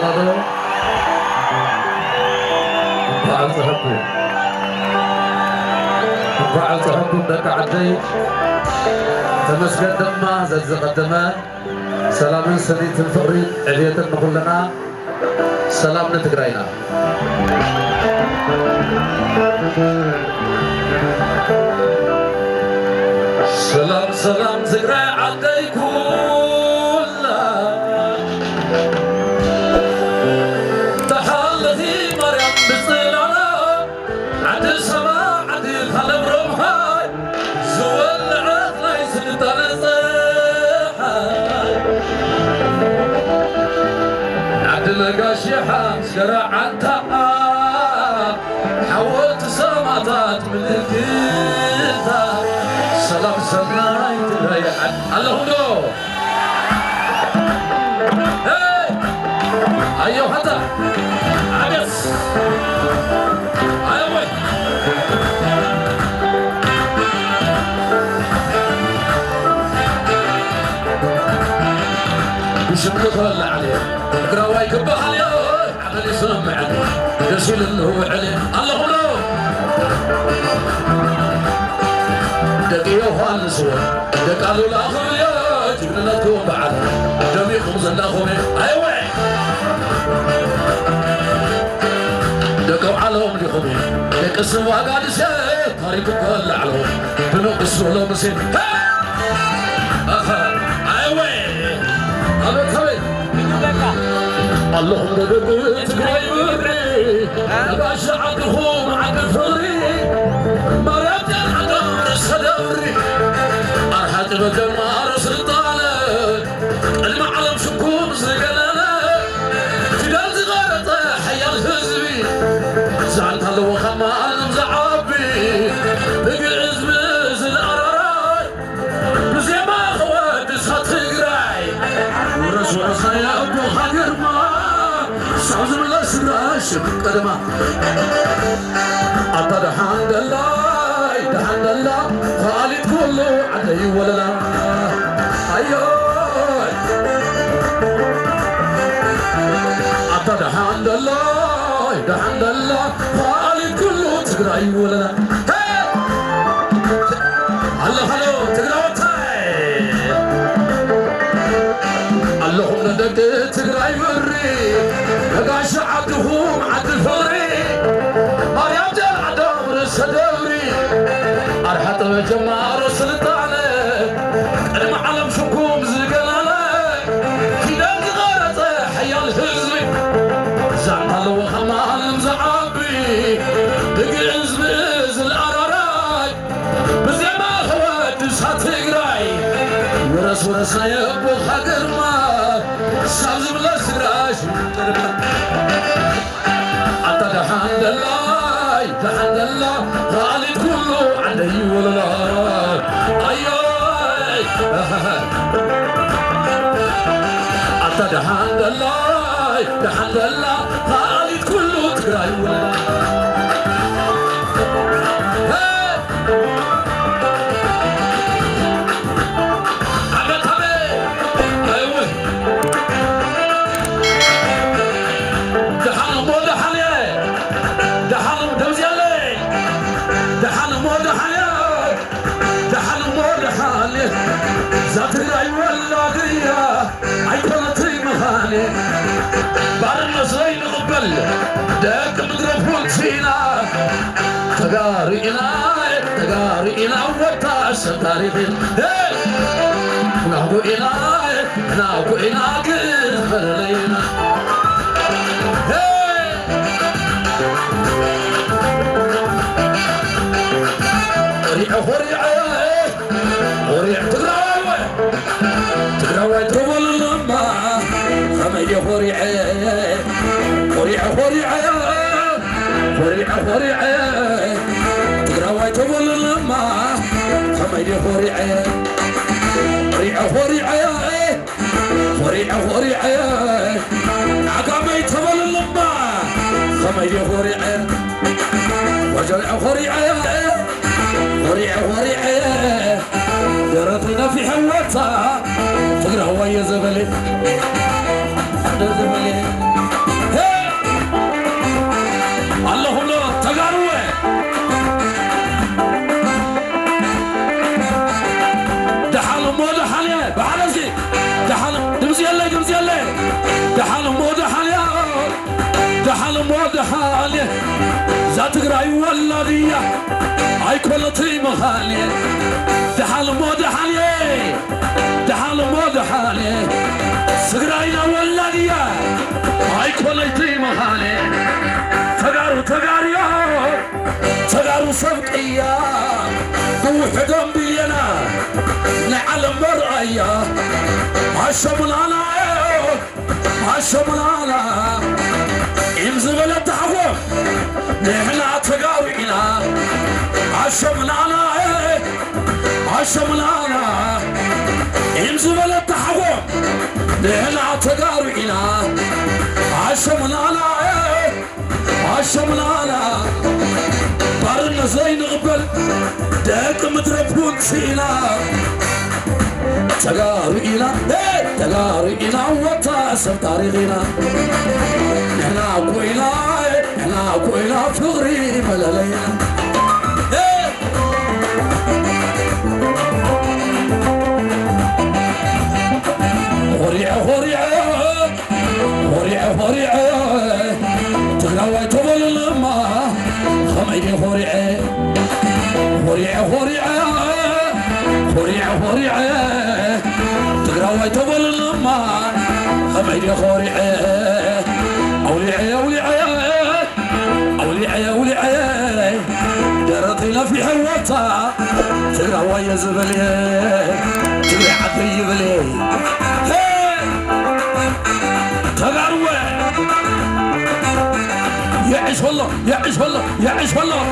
لنا فعل تحكم لك عدي تمسك دما زلزق الدماء سلام سنيت الفقري علية نقول لنا سلام نتقرينا سلام سلام تقرأ عدي كلها تحلتي مريم بصيلنا عد السماء عد الخلق رمحاي زوال عطنا يسلطان الصيحاي عد القاشيحة سرع عدها حولت سماتات من الكلتا سلام سلام تلاقي حد الله نو هاي ايوه حتى عبس ايوه وش بنطلع عليه قراوي كبها اليوم عمل يسمع عليه يرسل اللي هو عليه الله نو دقيقة وهالنسوة دقالوا الآخر يا جبنا لكم بعد جميع خبزنا خومي أيوة دقوا علىهم لخومي دقسوا قاعد يسير طريقك كل علىهم بنقصوا لهم مسين أيوة أبي خبي اللهم دقيت قريب نباش عدهم عد الفريق صدوري أرحت بجمع سلطانة المعلم شكوم زقلانة في دال زغارة حيا الهزبي زعلت هلو خمال مزعبي بقي عزمز الأراراي بزي ما خوات سخط قراي ورس ورسا يا أبو خاقر ما سعزم الله سراش قدما أطد حمد الله الحمد لله خالد كله علي ولا لا ايوه عطد الحمد لله خالد كله تقرأي ولا لا الله هلو تقرأ وتاي اللهم ندق تقرأي وري نقاش عبدهم عبد الفوري مريم جل عدم رسدوري أرحت بجمار سلطانة المعلم شكوم زقلانة في دال غارة حيا الهزبي زعم هلو خمال مزعبي بقي عزمز الأراراي بزي ما خوات سات قراي ورس يبو خاقر ما سابزم لسراش عطا الحمد لله خالد كله علي ولا لا ايوه عطا الحمد لله خالد كله تقراي ولا لا زاتراي ولا قرية عيقلتي مخاني بارنا صين قبل داك مدرب فينا تقارئنا وطاس تاريخين ناقو إنا قد فرلينا ريع تقراوي تقول لما خمي فريعي تقراوي تقول لما خمي فريعي عقامي تقول لما خمي فريعي وجرع فريعي درتنا في حوتها تقرأ ويا زبلي دحال مودحالي ذات قراي ولدية اي كلتي مخالي دحال مودحالي سقراينا ولدية اي كلتي مخالي تقارو سبقية روح دنبينا نعلم برأية عشمنا يمزل التحوم نحنا تقاوينا عشمنا يمزل التحوم نحنا تقاوينا عشمنا بارنا زين غبل داك متربون سينا تقارئنا وتصل تاريخنا احنا كوينا فغري ملالينا هوريع تقراوي تبول لما خميدي هوريع تقراوي تبول لما خميدي هوريع أوليعي درطينا في حوطة تقراوي يا زبلي تقرا عبي بلي تقراوي يعيش والله